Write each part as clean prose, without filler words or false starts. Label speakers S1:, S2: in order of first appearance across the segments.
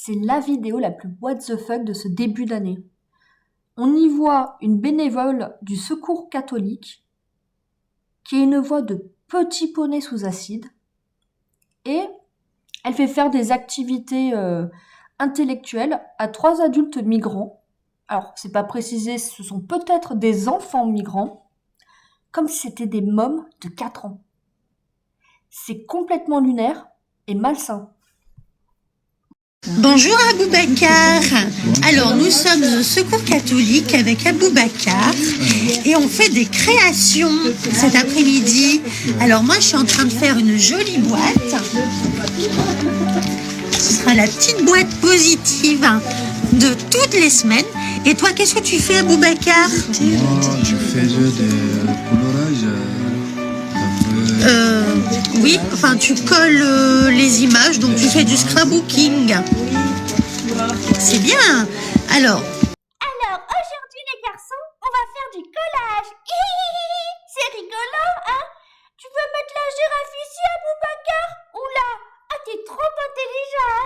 S1: c'est la vidéo la plus what the fuck de ce début d'année. On y voit une bénévole du Secours catholique qui a une voix de petit poney sous acide et elle fait faire des activités intellectuelles à 3 adultes migrants. Alors, c'est pas précisé, ce sont peut-être des enfants migrants, comme si c'était des mômes de 4 ans. C'est complètement lunaire et malsain.
S2: Bonjour Aboubacar. Alors nous sommes au Secours catholique avec Aboubacar et on fait des créations cet après-midi. Alors moi je suis en train de faire une jolie boîte. Ce sera la petite boîte positive de toutes les semaines. Et toi qu'est-ce que tu fais Aboubacar?
S3: Moi je faisais des coloriages.
S2: Oui, enfin tu colles les images, donc tu fais du scrapbooking. C'est bien. Alors,
S4: aujourd'hui les garçons, on va faire du collage. C'est rigolo, hein? Tu veux mettre la girafe ici, Aboubacar? Oula, ah t'es trop intelligent.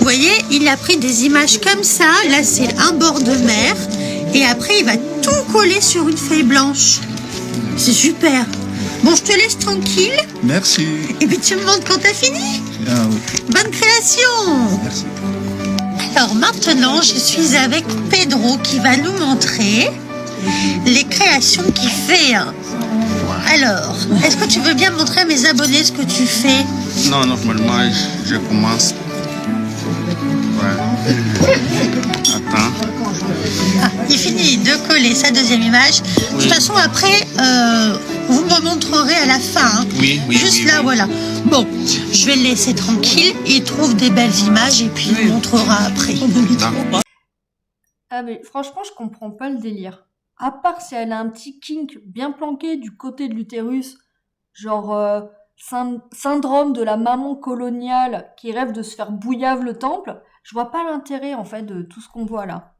S2: vous voyez, il a pris des images comme ça. Là, c'est un bord de mer. Et après, il va tout coller sur une feuille blanche. C'est super. Bon, je te laisse tranquille.
S3: Merci.
S2: Et puis tu me montres quand t'as fini.
S3: Ah oui.
S2: Bonne création.
S3: Merci.
S2: Alors maintenant, je suis avec Pedro qui va nous montrer les créations qu'il fait. Alors, est-ce que tu veux bien montrer à mes abonnés ce que tu fais?
S5: Non, normalement, je commence. Ouais. Attends.
S2: Ah, il finit de coller sa deuxième image. De toute façon, après, vous me montrerez à la fin. Hein.
S5: Oui.
S2: Juste là, voilà. Bon, je vais le laisser tranquille. Il trouve des belles images et puis il montrera après.
S1: Ah mais franchement, je comprends pas le délire. À part si elle a un petit kink bien planqué du côté de l'utérus, genre syndrome de la maman coloniale qui rêve de se faire bouillave le temple, je vois pas l'intérêt en fait de tout ce qu'on voit là.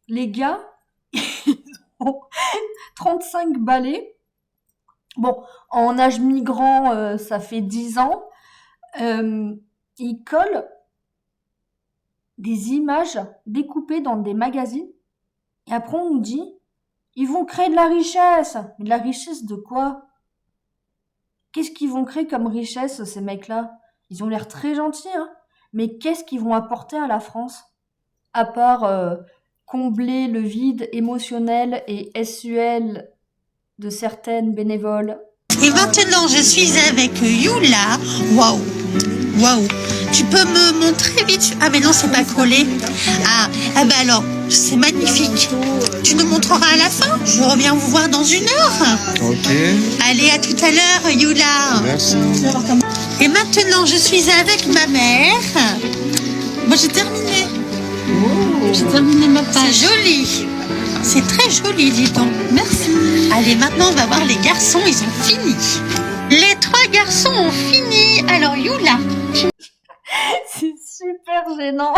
S1: Les gars, ils ont 35 balais. Bon, en âge migrant, ça fait 10 ans. Ils collent des images découpées dans des magazines. Et après, on nous dit, ils vont créer de la richesse. Mais de la richesse de quoi? Qu'est-ce qu'ils vont créer comme richesse, ces mecs-là? Ils ont l'air très gentils, hein. Mais qu'est-ce qu'ils vont apporter à la France? À part combler le vide émotionnel et SUL de certaines bénévoles.
S2: Et maintenant, je suis avec Yula. Waouh. Tu peux me montrer vite? Ah mais non, c'est pas collé. Ah bah alors, c'est magnifique. Tu nous montreras à la fin? Je reviens vous voir dans 1 heure.
S3: Ok.
S2: Allez, à tout à l'heure, Yula.
S3: Merci.
S2: Et maintenant, je suis avec ma mère. Moi, j'ai terminé. J'ai terminé ma page. C'est joli. C'est très joli, dis donc. Merci. Allez, maintenant, on va voir les garçons. Ils ont fini. Les 3 garçons ont fini. Alors, Yula.
S1: C'est super gênant.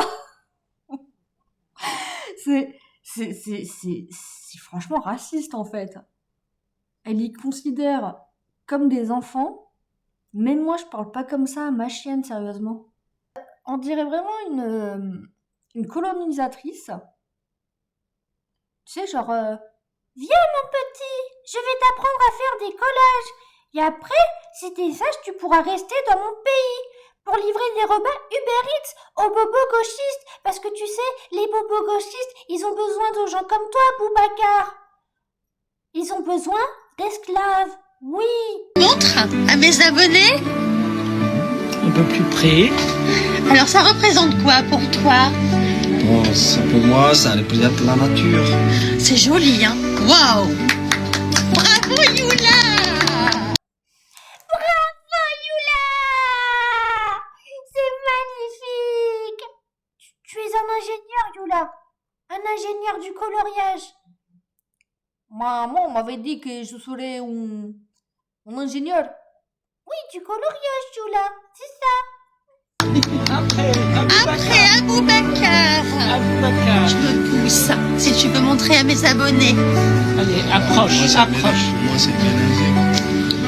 S1: C'est franchement raciste en fait. Elle y considère comme des enfants. Même moi, je parle pas comme ça à ma chienne, sérieusement. On dirait vraiment une colonisatrice. Tu sais, genre...
S4: Viens mon petit, je vais t'apprendre à faire des collages. Et après, si t'es sage, tu pourras rester dans mon pays pour livrer des repas Uber Eats aux bobos gauchistes. Parce que tu sais, les bobos gauchistes, ils ont besoin de gens comme toi, Boubacar. Ils ont besoin d'esclaves, oui.
S2: Montre à mes abonnés.
S6: Un peu plus près.
S2: Alors, ça représente quoi pour toi?
S6: Bon, pour moi, ça représente la nature.
S2: C'est joli, hein? Waouh! Bravo, Yula!
S4: Bravo, Yula! C'est magnifique! Tu es un ingénieur, Yula. Un ingénieur du coloriage.
S1: Maman, on m'avait dit que je serais un ingénieur.
S4: Oui, du coloriage, Yula. C'est ça.
S2: Après, Aboubacar. Je me pousse. Si tu veux montrer à mes abonnés.
S6: Allez, approche.
S3: Moi, c'est mélangé.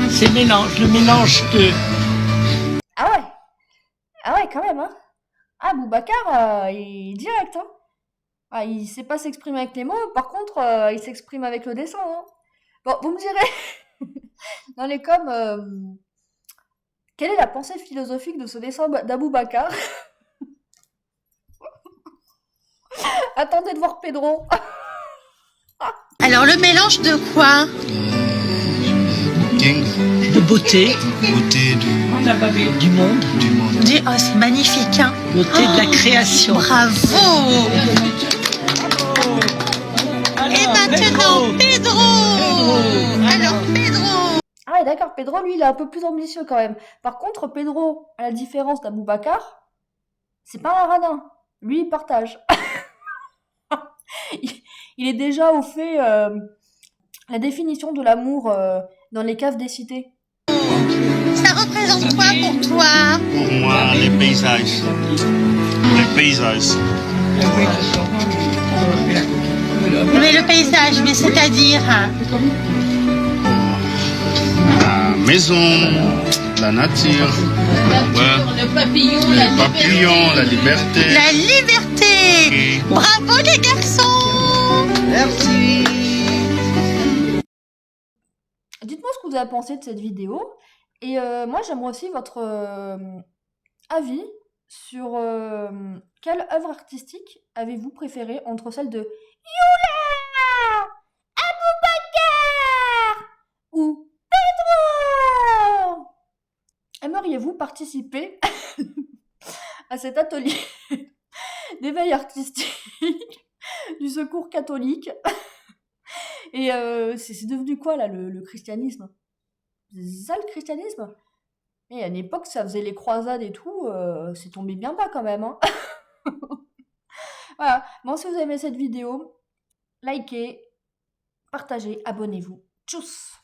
S6: C'est le mélange de...
S1: Ah ouais, ouais, quand même, hein. Ah, Boubacar, il est direct, hein. Ah, il sait pas s'exprimer avec les mots, par contre, il s'exprime avec le dessin, hein. Bon, vous me direz, dans les coms, quelle est la pensée philosophique de ce dessin d'Aboubacar? Attendez de voir Pedro.
S2: Alors, le mélange de quoi?
S3: King,
S6: De beauté,
S3: beauté
S6: du monde,
S3: du monde.
S2: Oh, c'est magnifique, hein?
S6: beauté de la création.
S2: Bravo! Et maintenant, Pedro! Alors, Pedro!
S1: Ah ouais, d'accord, Pedro, lui, il est un peu plus ambitieux quand même. Par contre, Pedro, à la différence d'Aboubacar, c'est pas un radin. Lui, il partage. Il est déjà au fait la définition de l'amour dans les caves des cités.
S2: Ça représente quoi pour toi?
S5: Pour moi, les paysages. Les paysages.
S2: Mais le paysage, mais c'est-à-dire...
S5: La maison, la nature. Ouais. Les papillons, la liberté.
S2: La liberté! Bravo les garçons!
S6: Merci.
S1: Dites-moi ce que vous avez pensé de cette vidéo. Et moi, j'aimerais aussi votre avis sur quelle œuvre artistique avez-vous préférée entre celles de
S4: Youla! Aboubacar!
S1: ou Pedro? Aimeriez-vous participer à cet atelier d'éveil artistique du secours catholique? Et c'est devenu quoi là le christianisme? C'est ça le christianisme? Et à une époque, ça faisait les croisades et tout, c'est tombé bien bas quand même, hein. Voilà. Bon, si vous avez aimé cette vidéo, likez, partagez, abonnez-vous. Tchuss!